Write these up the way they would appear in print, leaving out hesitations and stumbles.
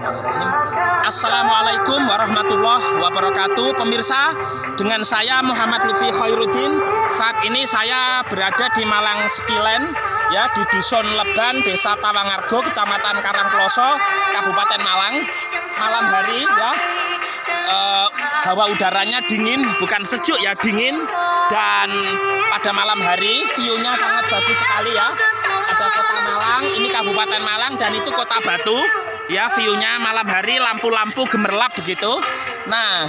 Bismillahirrahmanirrahim. Assalamualaikum warahmatullahi wabarakatuh. Pemirsa, dengan saya Muhammad Lutfi Khairuddin. Saat ini saya berada di Malang Sekilen, ya, di Dusun Leban, Desa Tawangargo, Kecamatan Karangploso, Kabupaten Malang. Malam hari, ya, hawa udaranya dingin, bukan sejuk ya, dingin. Dan pada malam hari view-nya sangat bagus sekali, ya. Ada kota Malang, ini Kabupaten Malang, dan itu kota Batu, ya. View-nya malam hari, lampu-lampu gemerlap begitu. Nah,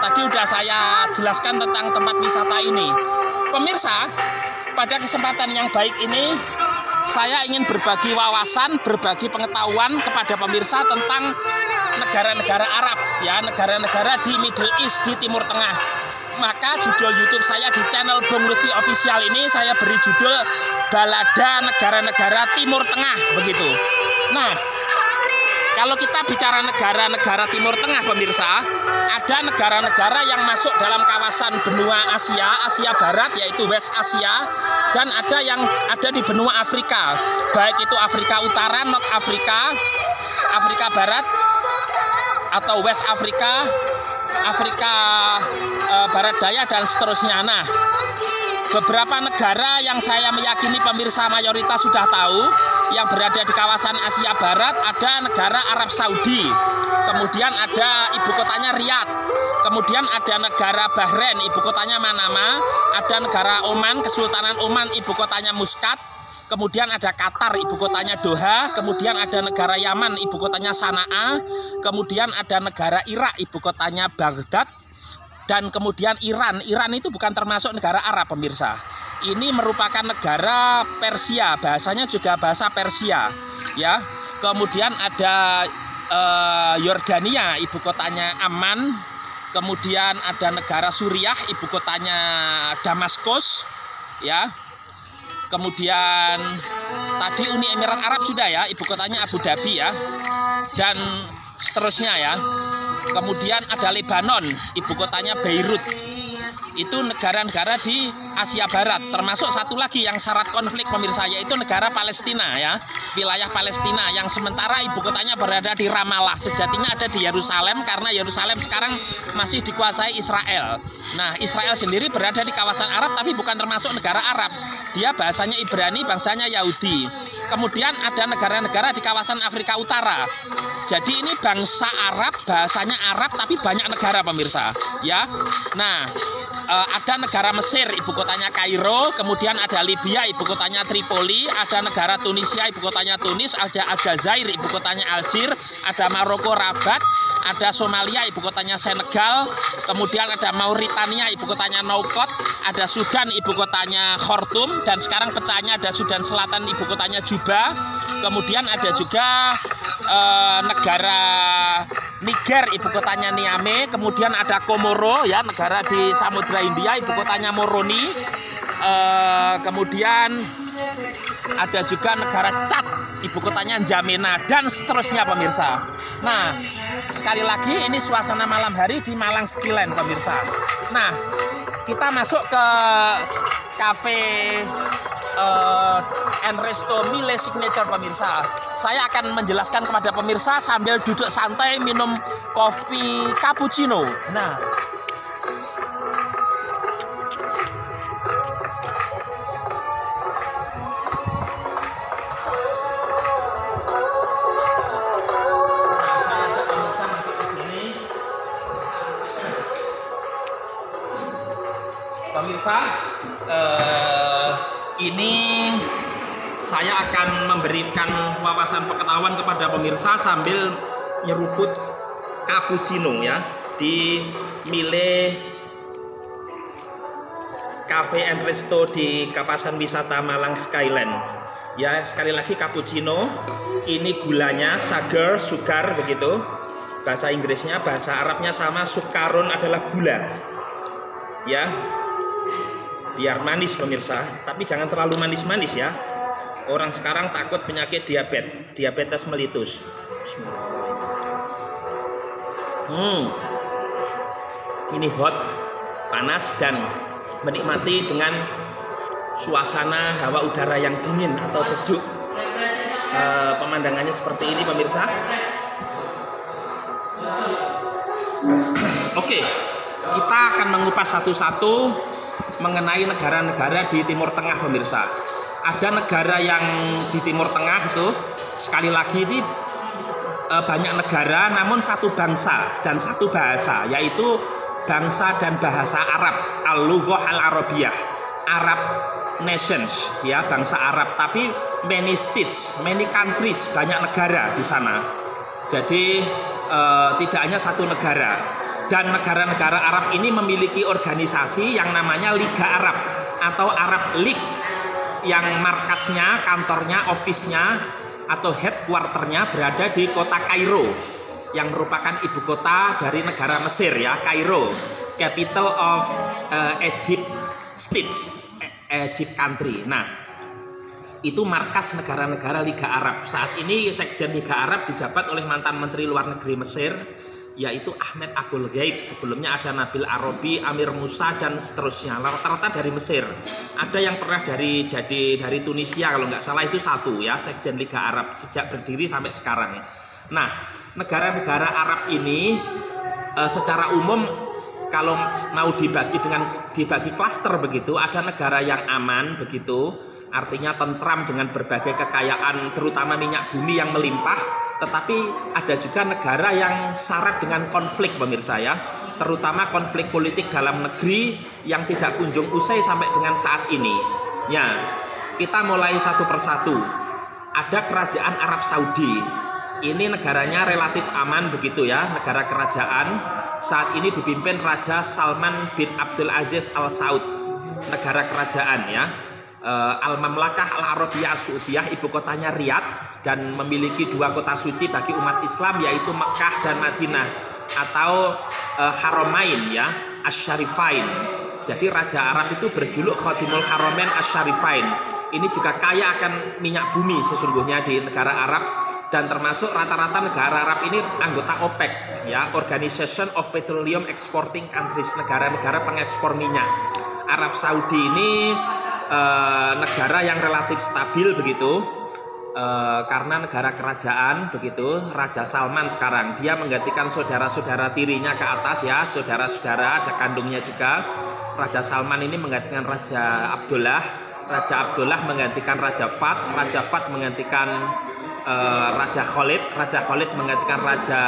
tadi udah saya jelaskan tentang tempat wisata ini. Pemirsa, pada kesempatan yang baik ini saya ingin berbagi wawasan, berbagi pengetahuan kepada pemirsa tentang negara-negara Arab, ya, negara-negara di Middle East, di Timur Tengah. Maka judul YouTube saya di channel Bung Lutfi Official ini saya beri judul Balada Negara-negara Timur Tengah, begitu. Nah, kalau kita bicara negara-negara Timur Tengah, pemirsa, ada negara-negara yang masuk dalam kawasan benua Asia, Asia Barat, yaitu West Asia, dan ada yang ada di benua Afrika, baik itu Afrika Utara, North Afrika, Afrika Barat, atau West Afrika, Afrika Barat Daya, dan seterusnya. Nah, beberapa negara yang saya meyakini pemirsa mayoritas sudah tahu yang berada di kawasan Asia Barat, ada negara Arab Saudi, kemudian ada ibu kotanya Riyadh, kemudian ada negara Bahrain, ibu kotanya Manama, ada negara Oman, Kesultanan Oman, ibu kotanya Muscat, kemudian ada Qatar, ibu kotanya Doha, kemudian ada negara Yaman, ibu kotanya Sanaa, kemudian ada negara Irak, ibu kotanya Baghdad, dan kemudian Iran. Iran itu bukan termasuk negara Arab, pemirsa. Ini merupakan negara Persia, bahasanya juga bahasa Persia, ya. Kemudian ada Yordania, ibu kotanya Amman, kemudian ada negara Suriah, ibu kotanya Damaskus, ya. Kemudian tadi Uni Emirat Arab sudah, ya, ibu kotanya Abu Dhabi, ya, dan seterusnya, ya. Kemudian ada Lebanon, ibu kotanya Beirut. Itu negara-negara di Asia Barat, termasuk satu lagi yang syarat konflik, pemirsa, yaitu negara Palestina, ya, wilayah Palestina yang sementara ibu kotanya berada di Ramallah, sejatinya ada di Yerusalem karena Yerusalem sekarang masih dikuasai Israel. Nah, Israel sendiri berada di kawasan Arab tapi bukan termasuk negara Arab. Dia bahasanya Ibrani, bangsanya Yahudi. Kemudian ada negara-negara di kawasan Afrika Utara. Jadi ini bangsa Arab, bahasanya Arab tapi banyak negara, pemirsa, ya. Nah, ada negara Mesir, ibu kotanya Kairo, kemudian ada Libya, ibu kotanya Tripoli, ada negara Tunisia, ibu kotanya Tunis, ada Aljazair, ibu kotanya Algier, ada Maroko, Rabat, ada Somalia, ibu kotanya Senegal, kemudian ada Mauritania, ibu kotanya Nouakchott, ada Sudan, ibu kotanya Khartoum, dan sekarang pecahnya ada Sudan Selatan, ibu kotanya Juba, kemudian ada juga negara Niger, ibu kotanya Niamey, kemudian ada Komoro, ya, negara di Samudra India, ibu kotanya Moroni, kemudian ada juga negara Chad, ibu kotanya N'Djamena, dan seterusnya, pemirsa. Nah, sekali lagi ini suasana malam hari di Malang Sekilen, pemirsa. Nah, kita masuk ke cafe and Resto Mile Signature, pemirsa. Saya akan menjelaskan kepada pemirsa sambil duduk santai minum kopi cappuccino. Nah, saya ajak pemirsa masuk ke sini. Pemirsa, ini saya akan memberikan wawasan pengetahuan kepada pemirsa sambil nyeruput cappuccino, ya, di Mile Cafe and Resto di kawasan wisata Malang Skyland. Ya, sekali lagi cappuccino. Ini gulanya sugar begitu. Bahasa Inggrisnya, bahasa Arabnya sama, sukaron adalah gula. Ya. Biar manis, pemirsa, tapi jangan terlalu manis-manis, ya. Orang sekarang takut penyakit diabetes melitus. Ini hot, panas, dan menikmati dengan suasana hawa udara yang dingin atau sejuk. Pemandangannya seperti ini, pemirsa. Oke, kita akan mengupas satu-satu mengenai negara-negara di Timur Tengah, pemirsa. Ada negara yang di Timur Tengah itu, sekali lagi ini banyak negara namun satu bangsa dan satu bahasa, yaitu bangsa dan bahasa Arab, al-lughah al-arabiyah, Arab nations, ya, bangsa Arab, tapi many states, many countries, banyak negara di sana. Jadi tidak hanya satu negara. Dan negara-negara Arab ini memiliki organisasi yang namanya Liga Arab atau Arab League, yang markasnya, kantornya, office-nya atau headquarter-nya berada di kota Kairo, yang merupakan ibu kota dari negara Mesir, ya, Kairo, capital of Egypt states, Egypt country. Nah, itu markas negara-negara Liga Arab. Saat ini Sekjen Liga Arab dijabat oleh mantan Menteri Luar Negeri Mesir, yaitu Ahmed Abul Ghaid. Sebelumnya ada Nabil Arabi, Amir Musa, dan seterusnya. Rata-rata dari Mesir. Ada yang pernah dari Tunisia, kalau nggak salah itu satu, ya, Sekjen Liga Arab sejak berdiri sampai sekarang. Nah, negara-negara Arab ini secara umum kalau mau dibagi klaster begitu, ada negara yang aman begitu, artinya tentram dengan berbagai kekayaan, terutama minyak bumi yang melimpah. Tetapi ada juga negara yang syarat dengan konflik, pemirsa, ya, terutama konflik politik dalam negeri yang tidak kunjung usai sampai dengan saat ini. Ya, kita mulai satu persatu. Ada kerajaan Arab Saudi. Ini negaranya relatif aman begitu, ya, negara kerajaan. Saat ini dipimpin Raja Salman bin Abdul Aziz Al Saud, negara kerajaan, ya. Al-Mamlakah Al-Arabiyah Saudiyah, ibu kotanya Riyadh, dan memiliki dua kota suci bagi umat Islam, yaitu Mekah dan Madinah, atau Haramain, ya, Asy-Syarifain. Jadi Raja Arab itu berjuluk Khadimul Haramain Asy-Syarifain. Ini juga kaya akan minyak bumi sesungguhnya di negara Arab, dan termasuk rata-rata negara Arab ini anggota OPEC, ya, Organization of Petroleum Exporting Countries, negara-negara pengekspor minyak. Arab Saudi ini negara yang relatif stabil begitu, karena negara kerajaan begitu. Raja Salman sekarang dia menggantikan saudara-saudara tirinya ke atas, ya, saudara-saudara, ada kandungnya juga. Raja Salman ini menggantikan Raja Abdullah, Raja Abdullah menggantikan Raja Fahd, Raja Fahd menggantikan Raja Khalid, Raja Khalid menggantikan Raja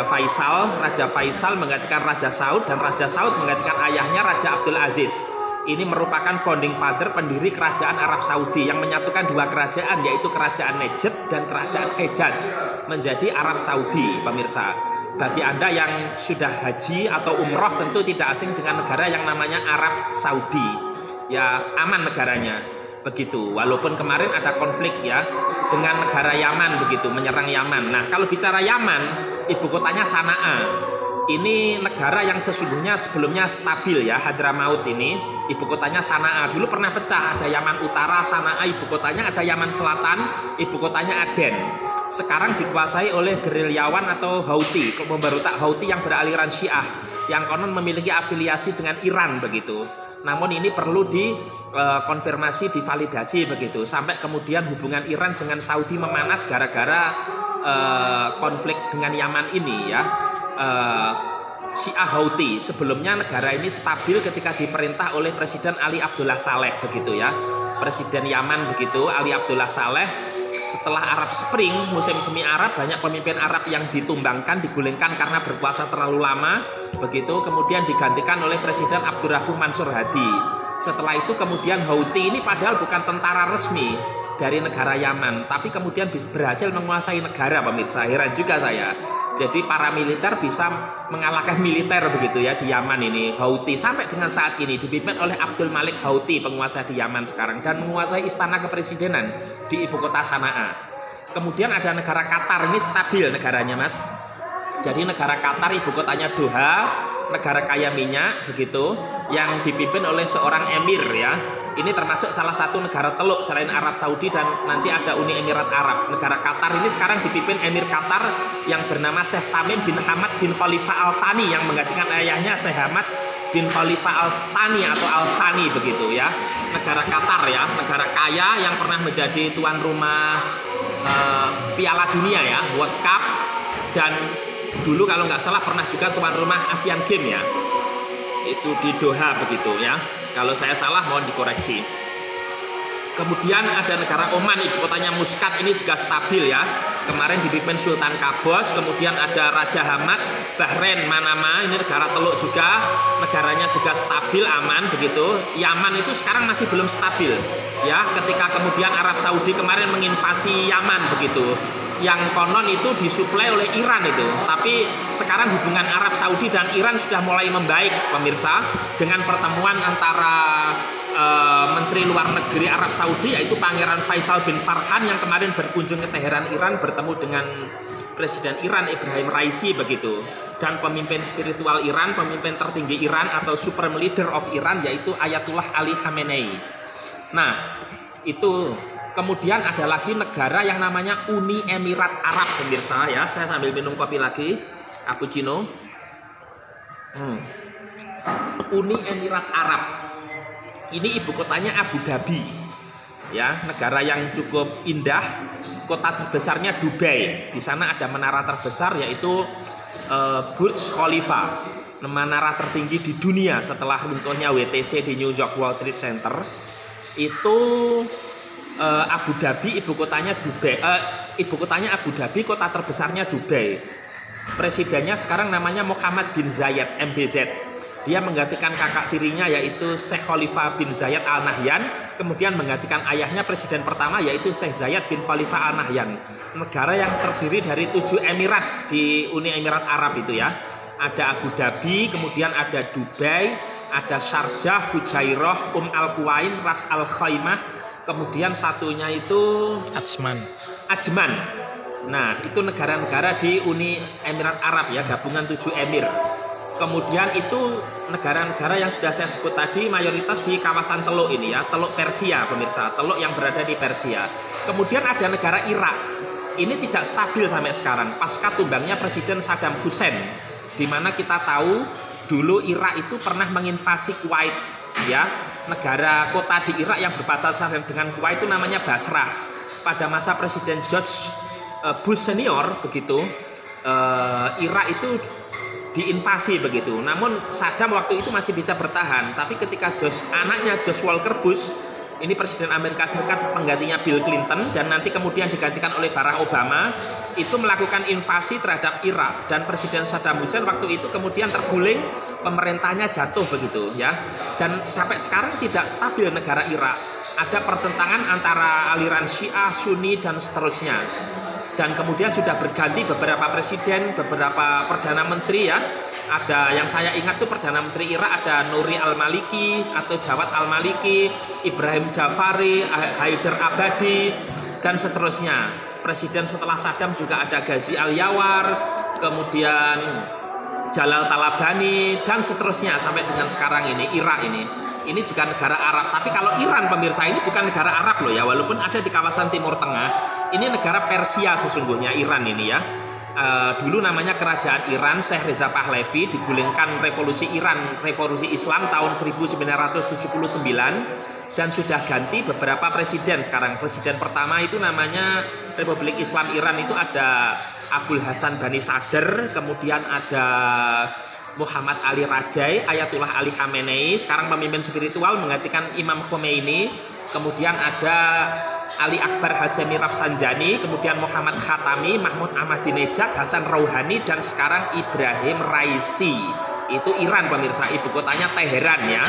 Faisal, Raja Faisal menggantikan Raja Saud, dan Raja Saud menggantikan ayahnya Raja Abdul Aziz. Ini merupakan founding father, pendiri kerajaan Arab Saudi yang menyatukan dua kerajaan, yaitu kerajaan Najd dan kerajaan Hejaz menjadi Arab Saudi, pemirsa. Bagi Anda yang sudah haji atau umroh tentu tidak asing dengan negara yang namanya Arab Saudi. Ya, aman negaranya begitu, walaupun kemarin ada konflik, ya, dengan negara Yaman begitu, menyerang Yaman. Nah, kalau bicara Yaman, ibu kotanya Sanaa. Ini negara yang sesungguhnya sebelumnya stabil, ya, Hadramaut ini ibu kotanya Sanaa. Dulu pernah pecah, ada Yaman Utara, Sanaa ibu kotanya, ada Yaman Selatan, ibu kotanya Aden. Sekarang dikuasai oleh gerilyawan atau Houthi, pemberontak Houthi yang beraliran Syiah, yang konon memiliki afiliasi dengan Iran begitu. Namun ini perlu dikonfirmasi, divalidasi begitu. Sampai kemudian hubungan Iran dengan Saudi memanas gara-gara konflik dengan Yaman ini, ya, Syiah Houthi. Sebelumnya negara ini stabil ketika diperintah oleh Presiden Ali Abdullah Saleh begitu, ya, Presiden Yaman begitu, Ali Abdullah Saleh. Setelah Arab Spring, musim semi Arab, banyak pemimpin Arab yang ditumbangkan, digulingkan karena berkuasa terlalu lama begitu, kemudian digantikan oleh Presiden Abdurrahman Mansur Hadi. Setelah itu kemudian Houthi ini padahal bukan tentara resmi dari negara Yaman, tapi kemudian berhasil menguasai negara, pemirsa. Heran juga saya. Jadi para militer bisa mengalahkan militer begitu, ya, di Yaman ini. Houthi sampai dengan saat ini dipimpin oleh Abdul Malik Houthi, penguasa di Yaman sekarang, dan menguasai istana kepresidenan di ibu kota Sanaa. Kemudian ada negara Qatar, ini stabil negaranya, Mas. Jadi negara Qatar ibu kotanya Doha, negara kaya minyak begitu, yang dipimpin oleh seorang emir, ya. Ini termasuk salah satu negara teluk selain Arab Saudi dan nanti ada Uni Emirat Arab. Negara Qatar ini sekarang dipimpin Emir Qatar yang bernama Syekh Tamim bin Hamad bin Khalifah Al Thani, yang menggantikan ayahnya Syekh Hamad bin Khalifah Al Thani atau Al Thani begitu, ya. Negara Qatar, ya, negara kaya yang pernah menjadi tuan rumah Piala Dunia ya, World Cup, dan dulu kalau nggak salah pernah juga tuan rumah Asian Games ya, itu di Doha begitu ya. Kalau saya salah mohon dikoreksi. Kemudian ada negara Oman, ibu kotanya Muscat, ini juga stabil ya. Kemarin dipimpin Sultan Qaboos. Kemudian ada Raja Hamad, Bahrain, Manama, ini negara teluk juga, negaranya juga stabil, aman begitu. Yaman itu sekarang masih belum stabil ya, ketika kemudian Arab Saudi kemarin menginvasi Yaman begitu, yang konon itu disuplai oleh Iran itu. Tapi sekarang hubungan Arab Saudi dan Iran sudah mulai membaik pemirsa, dengan pertemuan antara Menteri Luar Negeri Arab Saudi yaitu Pangeran Faisal bin Farhan yang kemarin berkunjung ke Teheran, Iran, bertemu dengan Presiden Iran Ibrahim Raisi begitu, dan pemimpin spiritual Iran, pemimpin tertinggi Iran atau Supreme Leader of Iran yaitu Ayatullah Ali Khamenei. Nah, itu kemudian ada lagi negara yang namanya Uni Emirat Arab pemirsa ya. Saya sambil minum kopi lagi, cappuccino. Uni Emirat Arab. Ini ibu kotanya Abu Dhabi. Ya, negara yang cukup indah. Kota terbesarnya Dubai. Di sana ada menara terbesar yaitu Burj Khalifa, menara tertinggi di dunia setelah runtuhnya WTC di New York World Trade Center. Itu Abu Dhabi, ibu kotanya Dubai. Ibu kotanya Abu Dhabi, kota terbesarnya Dubai. Presidennya sekarang namanya Muhammad bin Zayed MBZ. Dia menggantikan kakak tirinya yaitu Sheikh Khalifah bin Zayed Al Nahyan, kemudian menggantikan ayahnya presiden pertama yaitu Sheikh Zayed bin Khalifah Al Nahyan. Negara yang terdiri dari 7 emirat di Uni Emirat Arab itu ya. Ada Abu Dhabi, kemudian ada Dubai, ada Sharjah, Fujairah, Al Quwain, Ras Al Khaimah, kemudian satunya itu Ajman. Nah, itu negara-negara di Uni Emirat Arab ya, gabungan 7 emir. Kemudian itu negara-negara yang sudah saya sebut tadi mayoritas di kawasan teluk ini ya, teluk Persia pemirsa, teluk yang berada di Persia. Kemudian ada negara Irak. Ini tidak stabil sampai sekarang pasca tumbangnya Presiden Saddam Hussein, di mana kita tahu dulu Irak itu pernah menginvasi Kuwait ya. Negara kota di Irak yang berbatasan dengan Kuwait itu namanya Basrah. Pada masa Presiden George Bush senior begitu, Irak itu diinvasi begitu. Namun Saddam waktu itu masih bisa bertahan. Tapi ketika anaknya George Walker Bush, ini Presiden Amerika Serikat penggantinya Bill Clinton dan nanti kemudian digantikan oleh Barack Obama, itu melakukan invasi terhadap Irak, dan Presiden Saddam Hussein waktu itu kemudian terguling, pemerintahnya jatuh begitu ya. Dan sampai sekarang tidak stabil negara Irak. Ada pertentangan antara aliran Syiah, Sunni dan seterusnya. Dan kemudian sudah berganti beberapa presiden, beberapa perdana menteri ya. Ada yang saya ingat tuh perdana menteri Irak ada Nouri Al-Maliki atau Jawad Al-Maliki, Ibrahim Jafari, Haider Abadi dan seterusnya. Presiden setelah Saddam juga ada Ghazi Al-Yawar, kemudian Jalal Talabani dan seterusnya sampai dengan sekarang ini Irak ini. Ini juga negara Arab. Tapi kalau Iran pemirsa ini bukan negara Arab loh ya, walaupun ada di kawasan Timur Tengah. Ini negara Persia sesungguhnya Iran ini ya. Dulu namanya Kerajaan Iran, Syekh Reza Pahlavi, digulingkan revolusi Iran, revolusi Islam tahun 1979, dan sudah ganti beberapa presiden sekarang. Presiden pertama itu namanya Republik Islam Iran itu ada Abul Hasan Bani Sadr, kemudian ada Muhammad Ali Rajai, Ayatullah Ali Khamenei, sekarang pemimpin spiritual menggantikan Imam Khomeini. Kemudian ada Ali Akbar Hashemi Rafsanjani, kemudian Muhammad Khatami, Mahmud Ahmadinejad, Hasan Rouhani, dan sekarang Ibrahim Raisi. Itu Iran pemirsa, ibu kotanya Teheran ya.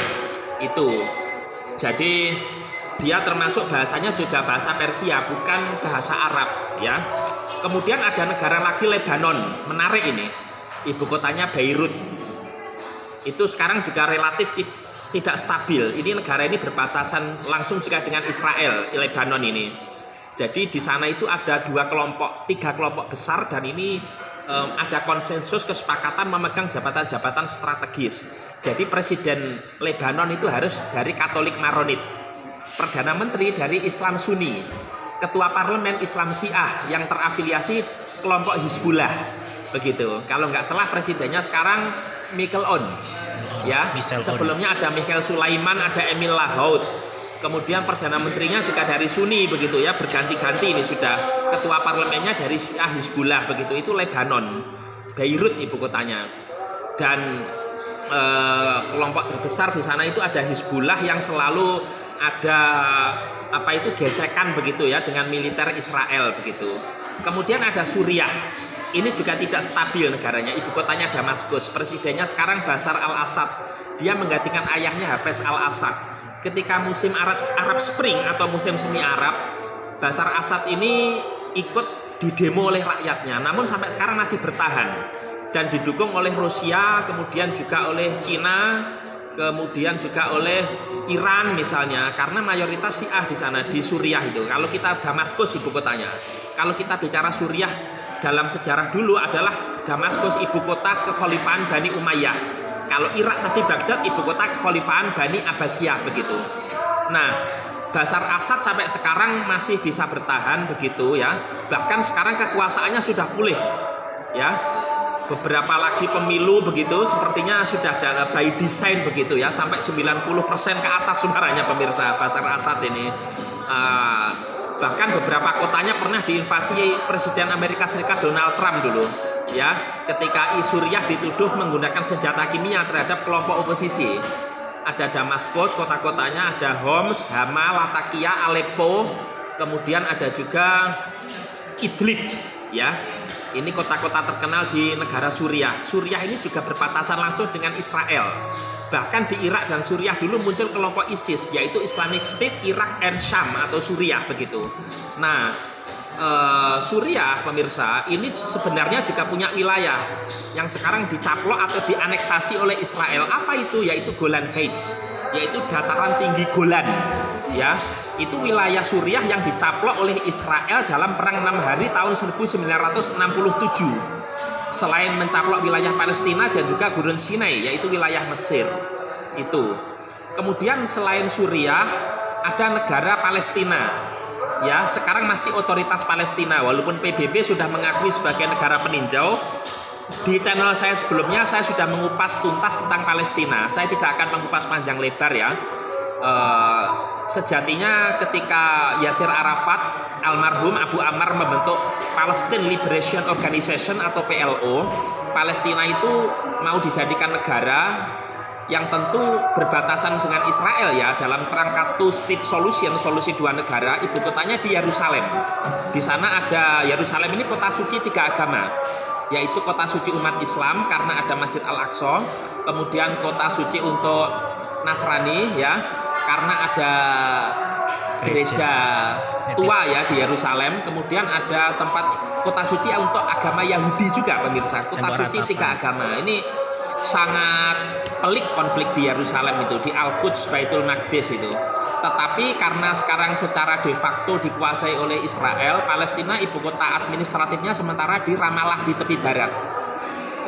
Itu. Jadi dia termasuk bahasanya juga bahasa Persia, bukan bahasa Arab ya. Kemudian ada negara lagi Lebanon, menarik ini. Ibu kotanya Beirut. Itu sekarang juga relatif tidak stabil. Ini negara ini berbatasan langsung juga dengan Israel, Lebanon ini. Jadi di sana itu ada 3 kelompok besar, dan ini ada konsensus kesepakatan memegang jabatan-jabatan strategis. Jadi presiden Lebanon itu harus dari Katolik Maronit, perdana menteri dari Islam Sunni, ketua parlemen Islam Syiah yang terafiliasi kelompok Hizbullah. Begitu. Kalau nggak salah presidennya sekarang Michael On ya. Sebelumnya ada Michael Sulaiman, ada Emil Lahoud. Kemudian Perdana Menterinya juga dari Sunni begitu ya, berganti-ganti ini sudah. Ketua parlemennya dari Syiah Hizbullah begitu, itu Lebanon, Beirut ibu kotanya. Dan kelompok terbesar di sana itu ada Hizbullah yang selalu ada gesekan begitu ya dengan militer Israel begitu. Kemudian ada Suriah. Ini juga tidak stabil negaranya, ibu kotanya Damaskus. Presidennya sekarang Bashar al-Assad. Dia menggantikan ayahnya Hafez al-Assad. Ketika musim Arab Spring atau musim semi Arab, Bashar al-Assad ini ikut didemo oleh rakyatnya, namun sampai sekarang masih bertahan dan didukung oleh Rusia, kemudian juga oleh Cina, kemudian juga oleh Iran misalnya, karena mayoritas Syiah di sana di Suriah itu. Kalau kita Damaskus ibu kotanya, kalau kita bicara Suriah dalam sejarah dulu adalah Damaskus ibu kota kekhalifahan Bani Umayyah. Kalau Irak tadi Baghdad ibu kota kekhalifahan Bani Abbasiyah begitu. Nah, Bashar al-Assad sampai sekarang masih bisa bertahan begitu ya. Bahkan sekarang kekuasaannya sudah pulih ya. Beberapa lagi pemilu begitu sepertinya sudah ada by design begitu ya, sampai 90% ke atas suaranya pemirsa Bashar al-Assad ini. Bahkan beberapa kotanya pernah diinvasi Presiden Amerika Serikat Donald Trump dulu ya, ketika Suriah dituduh menggunakan senjata kimia terhadap kelompok oposisi. Ada Damaskus, kota-kotanya ada Homs, Hama, Latakia, Aleppo, kemudian ada juga Idlib ya. Ini kota-kota terkenal di negara Suriah. Suriah ini juga berbatasan langsung dengan Israel. Bahkan di Irak dan Suriah dulu muncul kelompok ISIS, yaitu Islamic State Iraq and Sham atau Suriah begitu. Nah, Suriah pemirsa ini sebenarnya juga punya wilayah yang sekarang dicaplok atau dianeksasi oleh Israel. Apa itu? Yaitu Golan Heights, yaitu dataran tinggi Golan ya. Itu wilayah Suriah yang dicaplok oleh Israel dalam perang 6 hari tahun 1967. Selain mencaplok wilayah Palestina dan juga Gurun Sinai, yaitu wilayah Mesir. Itu. Kemudian selain Suriah ada negara Palestina. Ya, sekarang masih otoritas Palestina walaupun PBB sudah mengakui sebagai negara peninjau. Di channel saya sebelumnya saya sudah mengupas tuntas tentang Palestina. Saya tidak akan mengupas panjang lebar ya. Sejatinya ketika Yasir Arafat almarhum Abu Ammar membentuk Palestine Liberation Organization atau PLO, Palestina itu mau dijadikan negara yang tentu berbatasan dengan Israel ya, dalam kerangka two state solution, solusi dua negara. Ibu kotanya di Yerusalem. Di sana ada Yerusalem ini kota suci tiga agama, yaitu kota suci umat Islam karena ada Masjid Al-Aqsa, kemudian kota suci untuk Nasrani ya, karena ada gereja tua ya di Yerusalem, kemudian ada tempat kota suci untuk agama Yahudi juga pemirsa, kota suci tiga agama. Ini sangat pelik konflik di Yerusalem itu, di Al-Quds, Baitul Maqdis itu. Tetapi karena sekarang secara de facto dikuasai oleh Israel, Palestina ibu kota administratifnya sementara di Ramallah di tepi barat.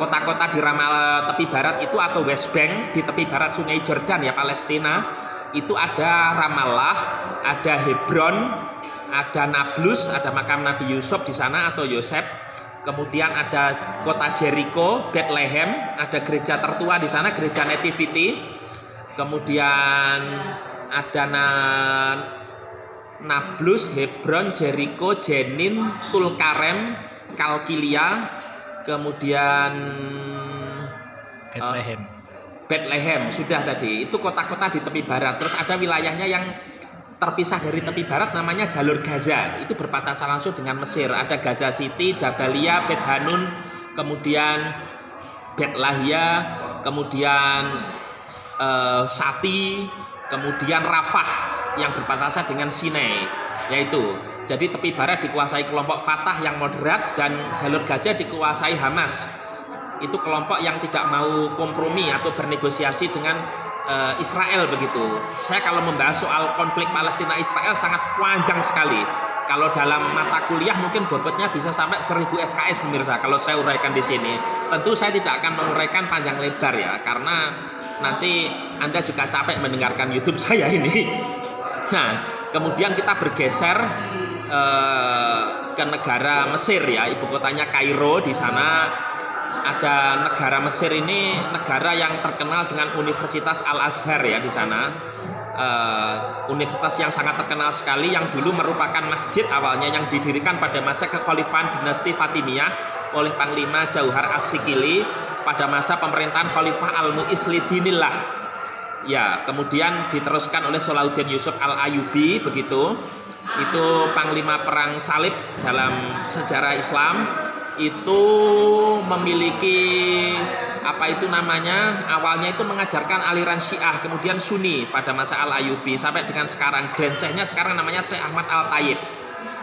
Kota-kota di Ramallah tepi barat itu atau West Bank di tepi barat Sungai Jordan ya Palestina. Itu ada Ramallah, ada Hebron, ada Nablus, ada makam Nabi Yusuf di sana atau Yosef. Kemudian ada kota Jericho, Bethlehem, ada gereja tertua di sana, gereja Nativity. Kemudian ada Nablus, Hebron, Jericho, Jenin, Tulkarem, Kalkilia, kemudian Bethlehem sudah tadi. Itu kota-kota di tepi barat. Terus ada wilayahnya yang terpisah dari tepi barat namanya jalur Gaza. Itu berbatasan langsung dengan Mesir. Ada Gaza City, Jabalia, Bet Hanun, kemudian Bet Lahia, kemudian Sati, kemudian Rafah yang berbatasan dengan Sinai. Yaitu, jadi tepi barat dikuasai kelompok Fatah yang moderat dan jalur Gaza dikuasai Hamas. Itu kelompok yang tidak mau kompromi atau bernegosiasi dengan Israel begitu. Saya kalau membahas soal konflik Palestina Israel sangat panjang sekali. Kalau dalam mata kuliah mungkin bobotnya bisa sampai 1000 SKS pemirsa kalau saya uraikan di sini. Tentu saya tidak akan menguraikan panjang lebar ya, karena nanti Anda juga capek mendengarkan YouTube saya ini. Nah, kemudian kita bergeser ke negara Mesir ya, ibu kotanya Kairo. Di sana ada negara Mesir ini negara yang terkenal dengan Universitas Al-Azhar ya di sana. universitas yang sangat terkenal sekali yang dulu merupakan masjid awalnya yang didirikan pada masa kekhalifahan dinasti Fatimiyah oleh Panglima Jauhar As-Sikili pada masa pemerintahan Khalifah Al-Mu'izz Lidinillah. Ya, kemudian diteruskan oleh Salahuddin Yusuf Al-Ayyubi begitu. Itu panglima perang salib dalam sejarah Islam, itu memiliki awalnya itu mengajarkan aliran Syiah, kemudian Sunni pada masa Al-Ayyubi sampai dengan sekarang. Grand Syekhnya sekarang namanya Syekh Ahmad Al-Tayyib.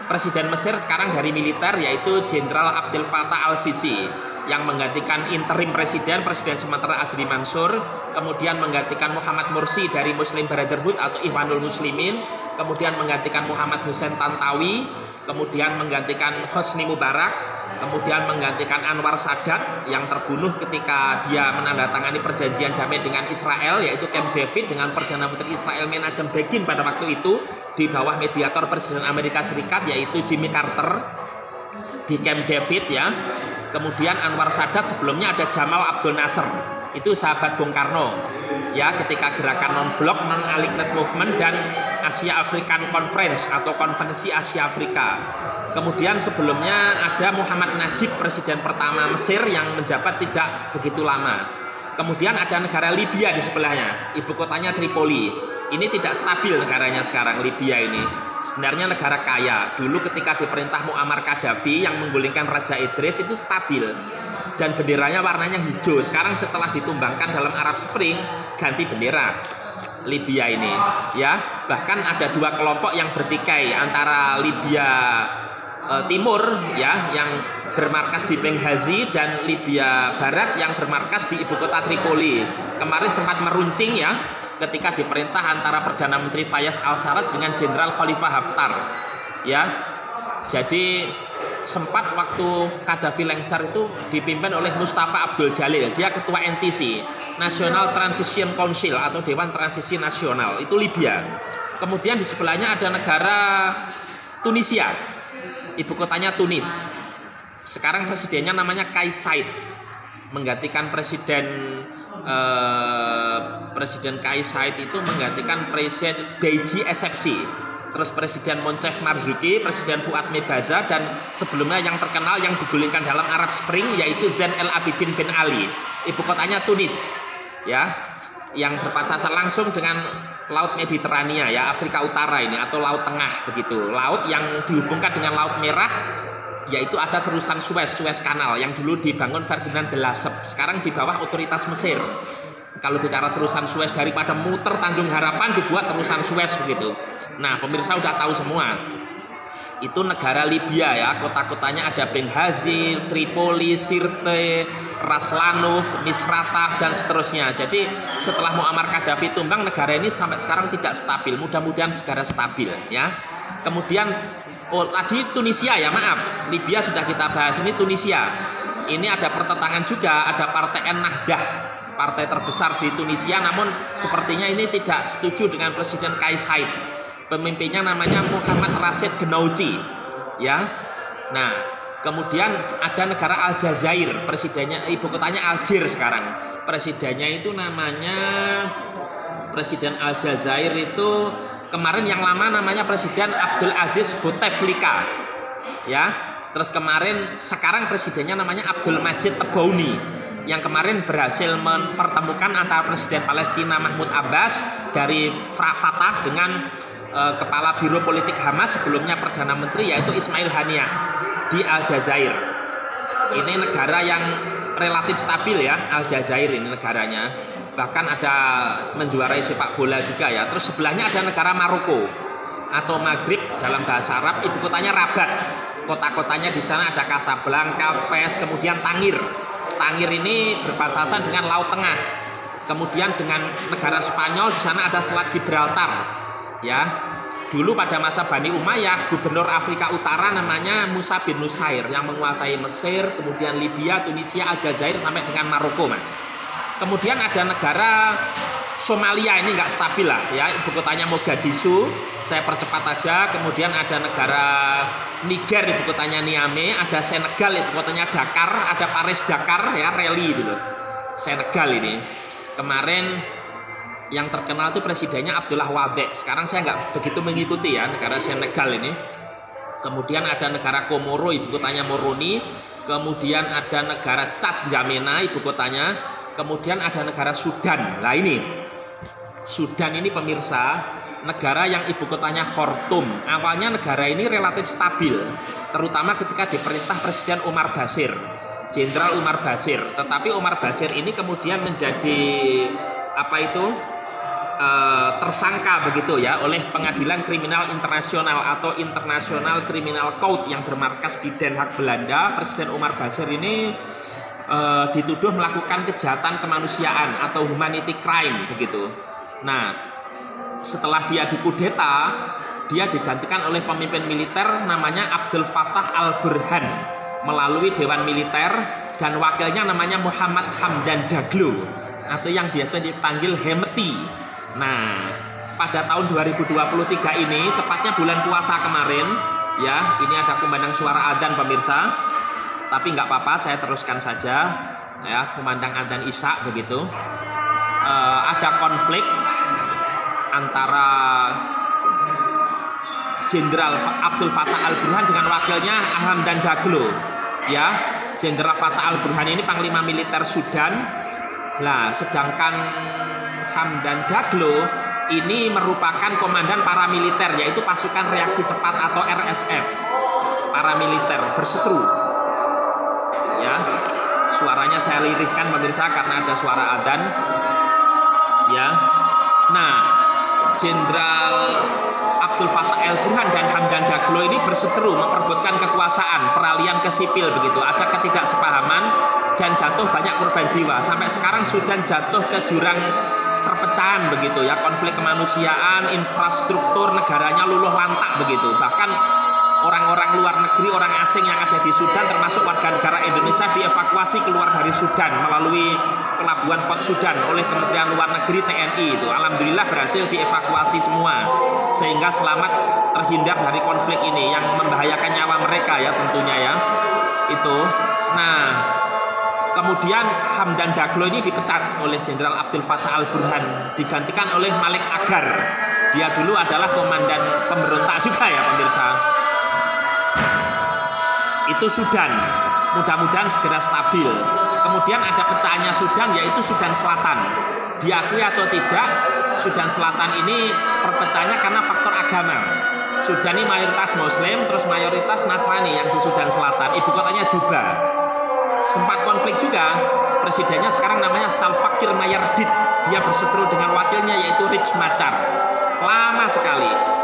Presiden Mesir sekarang dari militer yaitu Jenderal Abdel Fattah Al-Sisi yang menggantikan interim Presiden Sumatera Adli Mansur, kemudian menggantikan Muhammad Mursi dari Muslim Brotherhood atau Ikhwanul Muslimin, kemudian menggantikan Muhammad Hussein Tantawi, kemudian menggantikan Hosni Mubarak, kemudian menggantikan Anwar Sadat yang terbunuh ketika dia menandatangani perjanjian damai dengan Israel yaitu Camp David dengan Perdana Menteri Israel Menachem Begin pada waktu itu di bawah mediator Presiden Amerika Serikat yaitu Jimmy Carter di Camp David ya. Kemudian Anwar Sadat sebelumnya ada Jamal Abdul Nasser, itu sahabat Bung Karno ya, ketika gerakan non-blok, non-aligned movement dan Asia African Conference atau Konferensi Asia Afrika. Kemudian sebelumnya ada Muhammad Najib, presiden pertama Mesir yang menjabat tidak begitu lama. Kemudian ada negara Libya di sebelahnya, ibu kotanya Tripoli. Ini tidak stabil negaranya sekarang, Libya ini. Sebenarnya negara kaya. Dulu ketika diperintah Muammar Gaddafi yang menggulingkan Raja Idris itu stabil. Dan benderanya warnanya hijau. Sekarang setelah ditumbangkan dalam Arab Spring, ganti bendera Libya ini. Ya, bahkan ada dua kelompok yang bertikai antara Libya Timur ya yang bermarkas di Benghazi dan Libya Barat yang bermarkas di ibu kota Tripoli. Kemarin sempat meruncing ya ketika diperintah antara Perdana Menteri Fayez Al-Sarraj dengan Jenderal Khalifah Haftar. Ya. Jadi sempat waktu Gaddafi lengser itu dipimpin oleh Mustafa Abdul Jalil. Dia ketua NTC, National Transition Council atau Dewan Transisi Nasional. Itu Libya. Kemudian di sebelahnya ada negara Tunisia. Ibu kotanya Tunis. Sekarang presidennya namanya Kais Saied, menggantikan Presiden Kais Saied itu menggantikan Presiden Beji Essebsi. Terus Presiden Moncef Marzuki, Presiden Fuad Mebaza, dan sebelumnya yang terkenal yang digulingkan dalam Arab Spring yaitu Zain El Abidin bin Ali. Ibu kotanya Tunis, ya, yang berbatasan langsung dengan Laut Mediterania ya, Afrika Utara ini atau Laut Tengah begitu. Laut yang dihubungkan dengan Laut Merah yaitu ada terusan Suez Kanal yang dulu dibangun Ferdinand de Lesseps, sekarang di bawah otoritas Mesir. Kalau bicara terusan Suez, daripada muter Tanjung Harapan dibuat terusan Suez begitu. Nah, pemirsa udah tahu semua. Itu negara Libya ya, kota-kotanya ada Benghazi, Tripoli, Sirte, Ras Lanuf, Misratah dan seterusnya. Jadi setelah Muammar Gaddafi tumbang, negara ini sampai sekarang tidak stabil. Mudah-mudahan segera stabil ya. Kemudian tadi Tunisia ya, maaf, Libya sudah kita bahas, ini Tunisia. Ini ada pertentangan juga, ada Partai Ennahdah, partai terbesar di Tunisia, namun sepertinya ini tidak setuju dengan Presiden Kais Saied. Pemimpinnya namanya Muhammad Rashid Ghannouchi ya. Nah, kemudian ada negara Aljazair, presidennya, ibu kotanya Algier sekarang. Presidennya itu namanya Presiden Aljazair itu kemarin yang lama namanya Presiden Abdul Aziz Bouteflika ya. Terus sekarang presidennya namanya Abdul Majid Tebboune yang kemarin berhasil mempertemukan antara Presiden Palestina Mahmud Abbas dari Fatah dengan Kepala Biro Politik Hamas sebelumnya Perdana Menteri yaitu Ismail Haniyeh di Aljazair. Ini negara yang relatif stabil ya, Aljazair ini negaranya. Bahkan ada menjuarai sepak bola juga ya. Terus sebelahnya ada negara Maroko atau Maghrib dalam bahasa Arab, ibu kotanya Rabat. Kota-kotanya di sana ada Casablanca, Fez, kemudian Tangir. Tangir ini berbatasan dengan Laut Tengah. Kemudian dengan negara Spanyol di sana ada Selat Gibraltar. Ya, dulu pada masa Bani Umayyah, gubernur Afrika Utara namanya Musa bin Nusair yang menguasai Mesir, kemudian Libya, Tunisia, Aljazair sampai dengan Maroko, Mas. Kemudian ada negara Somalia, ini nggak stabil lah ya, ibu kotanya Mogadishu, saya percepat aja. Kemudian ada negara Niger, ibu kotanya Niamey, ada Senegal, ibu kotanya Dakar, ada Paris Dakar ya, rally gitu loh. Senegal ini. Kemarin yang terkenal itu presidennya Abdullah Wade. Sekarang saya nggak begitu mengikuti ya negara Senegal ini. Kemudian ada negara Komoro, ibu kotanya Moroni. Kemudian ada negara Chad, N'Djamena, ibu kotanya. Kemudian ada negara Sudan. Nah ini Sudan ini pemirsa, negara yang ibu kotanya Khartoum. Awalnya negara ini relatif stabil, terutama ketika diperintah Presiden Omar Basir, Jenderal Omar Basir. Tetapi Omar Basir ini kemudian menjadi tersangka begitu ya oleh Pengadilan Kriminal Internasional atau International Criminal Court yang bermarkas di Den Haag, Belanda. Presiden Omar Basir ini dituduh melakukan kejahatan kemanusiaan atau humanity crime begitu. Nah, setelah dia dikudeta, dia digantikan oleh pemimpin militer namanya Abdel Fattah al-Burhan melalui Dewan Militer, dan wakilnya namanya Muhammad Hamdan Daglo atau yang biasa dipanggil Hemeti. Nah, pada tahun 2023 ini, tepatnya bulan puasa kemarin, ya, ini ada kumandang suara adzan pemirsa. Tapi nggak apa-apa, saya teruskan saja, ya, kumandang adzan Isya begitu. Ada konflik antara Jenderal Abdul Fattah al-Burhan dengan wakilnya Hamdan Daglo, ya. Jenderal Fattah al-Burhan ini panglima militer Sudan. Nah, sedangkan Hamdan Daglo ini merupakan komandan paramiliter, yaitu pasukan reaksi cepat atau RSF, paramiliter berseteru. Ya, suaranya saya lirihkan pemirsa karena ada suara adzan. Ya, nah, Jenderal Abdul Fattah al-Burhan dan Hamdan Daglo ini berseteru memperebutkan kekuasaan, peralihan ke sipil begitu. Ada ketidaksepahaman dan jatuh banyak korban jiwa. Sampai sekarang Sudan jatuh ke jurang perpecahan begitu ya, konflik kemanusiaan, infrastruktur negaranya luluh lantak begitu. Bahkan orang-orang luar negeri, orang asing yang ada di Sudan termasuk warga negara Indonesia dievakuasi keluar dari Sudan melalui pelabuhan Port Sudan oleh Kementerian Luar Negeri TNI itu. Alhamdulillah berhasil dievakuasi semua sehingga selamat terhindar dari konflik ini yang membahayakan nyawa mereka ya tentunya ya. Itu. Nah, kemudian Hamdan Daglo ini dipecat oleh Jenderal Abdul Fattah al-Burhan, digantikan oleh Malik Agar. Dia dulu adalah komandan pemberontak juga ya pemirsa. Itu Sudan, mudah-mudahan segera stabil. Kemudian ada pecahnya Sudan, yaitu Sudan Selatan. Diakui atau tidak, Sudan Selatan ini perpecahannya karena faktor agama. Sudan ini mayoritas Muslim, terus mayoritas Nasrani yang di Sudan Selatan. Ibu kotanya Juba. Sempat konflik juga. Presidennya sekarang namanya Salva Kiir Mayardit. Dia berseteru dengan wakilnya yaitu Riek Machar. Lama sekali.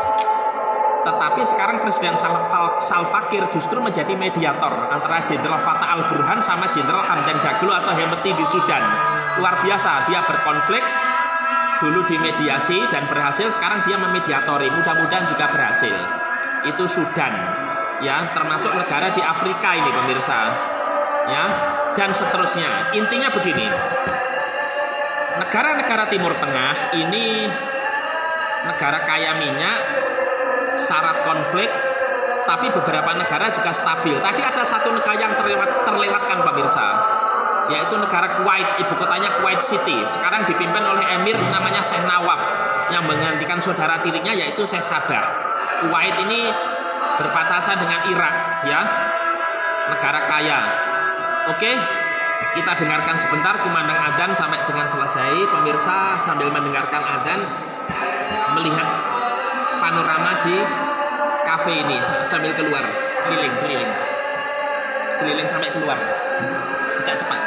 Tetapi sekarang Presiden Salva Kiir justru menjadi mediator antara Jenderal Fattah al-Burhan sama Jenderal Hamdan Daglo atau Hemeti di Sudan. Luar biasa, dia berkonflik, dulu dimediasi dan berhasil, sekarang dia memediatori, mudah-mudahan juga berhasil. Itu Sudan, ya, termasuk negara di Afrika ini pemirsa, ya, dan seterusnya. Intinya begini, negara-negara Timur Tengah ini negara kaya minyak, syarat konflik, tapi beberapa negara juga stabil. Tadi ada satu negara yang terlewatkan pemirsa, yaitu negara Kuwait, ibu kotanya Kuwait City. Sekarang dipimpin oleh emir namanya Sheikh Nawaf yang menggantikan saudara tirinya yaitu Sheikh Sabah. Kuwait ini berbatasan dengan Irak, ya, negara kaya. Oke, kita dengarkan sebentar kumandang adzan sampai dengan selesai pemirsa, sambil mendengarkan adzan melihat panorama di kafe ini sambil keluar keliling sampai keluar, agak cepat.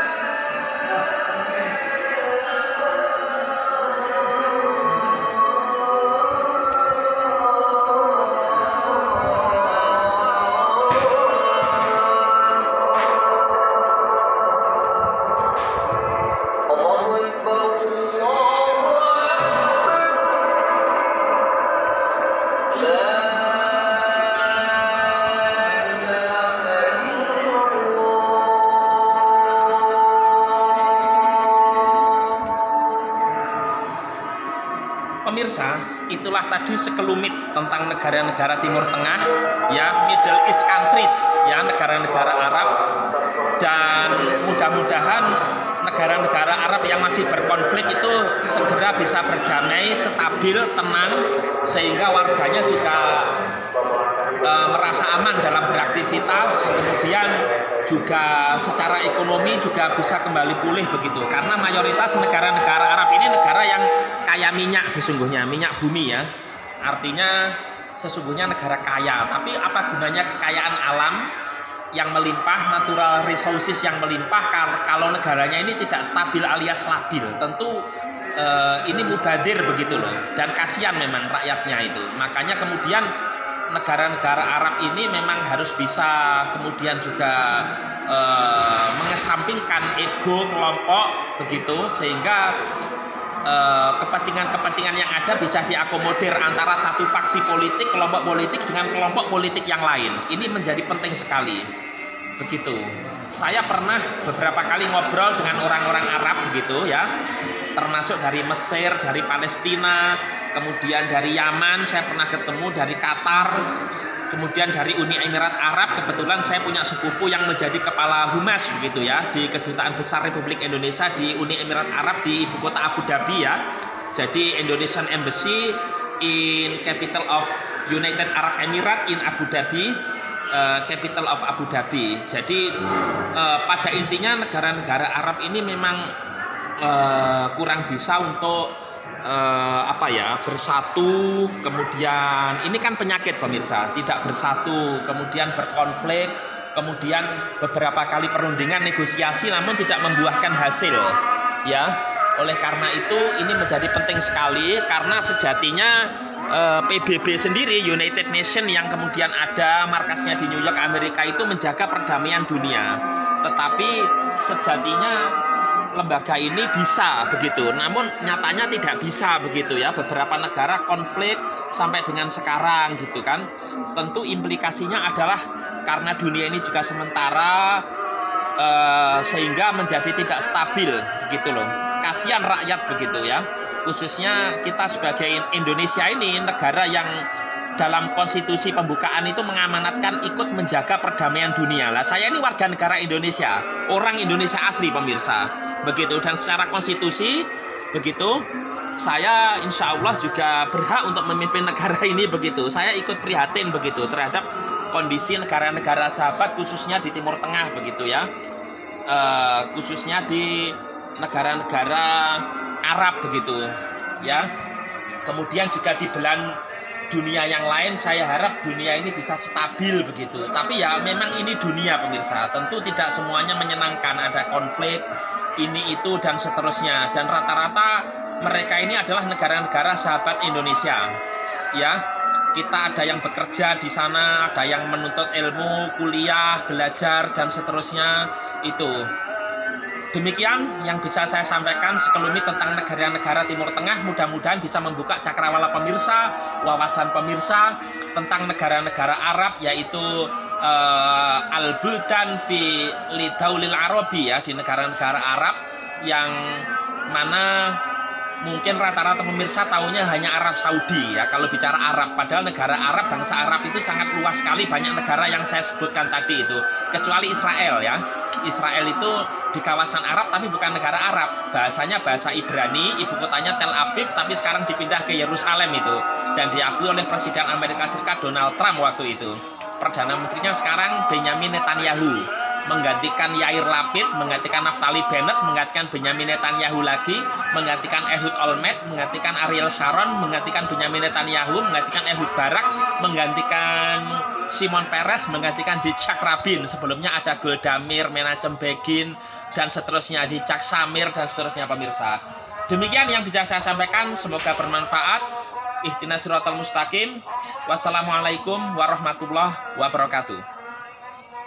Pemirsa, itulah tadi sekelumit tentang negara-negara Timur Tengah, ya, Middle East countries, ya, negara-negara Arab, dan mudah-mudahan negara negara-negara Arab yang masih berkonflik itu segera bisa berdamai, stabil, tenang, sehingga warganya juga merasa aman dalam beraktivitas, kemudian juga secara ekonomi juga bisa kembali pulih begitu. Karena mayoritas negara-negara Arab ini negara yang kaya minyak sesungguhnya, minyak bumi ya. Artinya sesungguhnya negara kaya, tapi apa gunanya kekayaan alam yang melimpah, natural resources yang melimpah kalau negaranya ini tidak stabil alias labil? Tentu ini mubadir begitu loh, dan kasihan memang rakyatnya itu. Makanya kemudian negara-negara Arab ini memang harus bisa kemudian juga mengesampingkan ego kelompok begitu, sehingga kepentingan-kepentingan yang ada bisa diakomodir antara satu faksi politik, kelompok politik dengan kelompok politik yang lain. Ini menjadi penting sekali begitu. Saya pernah beberapa kali ngobrol dengan orang-orang Arab begitu ya, termasuk dari Mesir, dari Palestina, kemudian dari Yaman, saya pernah ketemu dari Qatar, kemudian dari Uni Emirat Arab. Kebetulan saya punya sepupu yang menjadi kepala humas begitu ya di Kedutaan Besar Republik Indonesia di Uni Emirat Arab di ibu kota Abu Dhabi ya. Jadi Indonesian Embassy in capital of United Arab Emirates in Abu Dhabi, capital of Abu Dhabi. Jadi pada intinya negara-negara Arab ini memang kurang bisa untuk bersatu. Kemudian ini kan penyakit pemirsa, tidak bersatu, kemudian berkonflik, kemudian beberapa kali perundingan negosiasi namun tidak membuahkan hasil ya. Oleh karena itu ini menjadi penting sekali, karena sejatinya PBB sendiri, United Nations yang kemudian ada markasnya di New York Amerika, itu menjaga perdamaian dunia. Tetapi sejatinya lembaga ini bisa begitu, namun nyatanya tidak bisa begitu ya. Beberapa negara konflik sampai dengan sekarang gitu kan. Tentu implikasinya adalah karena dunia ini juga sementara, sehingga menjadi tidak stabil gitu loh. Kasihan rakyat begitu ya. Khususnya kita sebagai Indonesia ini negara yang dalam konstitusi pembukaan itu mengamanatkan ikut menjaga perdamaian dunia. Lah saya ini warga negara Indonesia, orang Indonesia asli pemirsa begitu, dan secara konstitusi begitu saya insya Allah juga berhak untuk memimpin negara ini begitu. Saya ikut prihatin begitu terhadap kondisi negara-negara sahabat khususnya di Timur Tengah begitu ya, khususnya di negara-negara Arab begitu ya. Kemudian juga di belahan dunia yang lain, saya harap dunia ini bisa stabil begitu. Tapi ya memang ini dunia pemirsa, tentu tidak semuanya menyenangkan, ada konflik ini itu dan seterusnya. Dan rata-rata mereka ini adalah negara-negara sahabat Indonesia ya. Kita ada yang bekerja di sana, ada yang menuntut ilmu, kuliah, belajar dan seterusnya itu. Demikian yang bisa saya sampaikan sekelumit tentang negara-negara Timur Tengah. Mudah-mudahan bisa membuka cakrawala pemirsa, wawasan pemirsa tentang negara-negara Arab, yaitu al-buldan fi lidaulil Arabi ya, di negara-negara Arab yang mana mungkin rata-rata pemirsa tahunya hanya Arab Saudi ya kalau bicara Arab. Padahal negara Arab, bangsa Arab itu sangat luas sekali, banyak negara yang saya sebutkan tadi itu, kecuali Israel ya. Israel itu di kawasan Arab tapi bukan negara Arab, bahasanya bahasa Ibrani, ibu kotanya Tel Aviv, tapi sekarang dipindah ke Yerusalem itu, dan diakui oleh Presiden Amerika Serikat Donald Trump waktu itu. Perdana Menterinya sekarang Benyamin Netanyahu, menggantikan Yair Lapid, menggantikan Naftali Bennett, menggantikan Benyamin Netanyahu lagi, menggantikan Ehud Olmert, menggantikan Ariel Sharon, menggantikan Benyamin Netanyahu, menggantikan Ehud Barak, menggantikan Shimon Peres, menggantikan Yitzhak Rabin. Sebelumnya ada Golda Meir, Menachem Begin, dan seterusnya, Yitzhak Shamir, dan seterusnya pemirsa. Demikian yang bisa saya sampaikan, semoga bermanfaat. Ihdinas siratal mustaqim. Wassalamualaikum warahmatullahi wabarakatuh.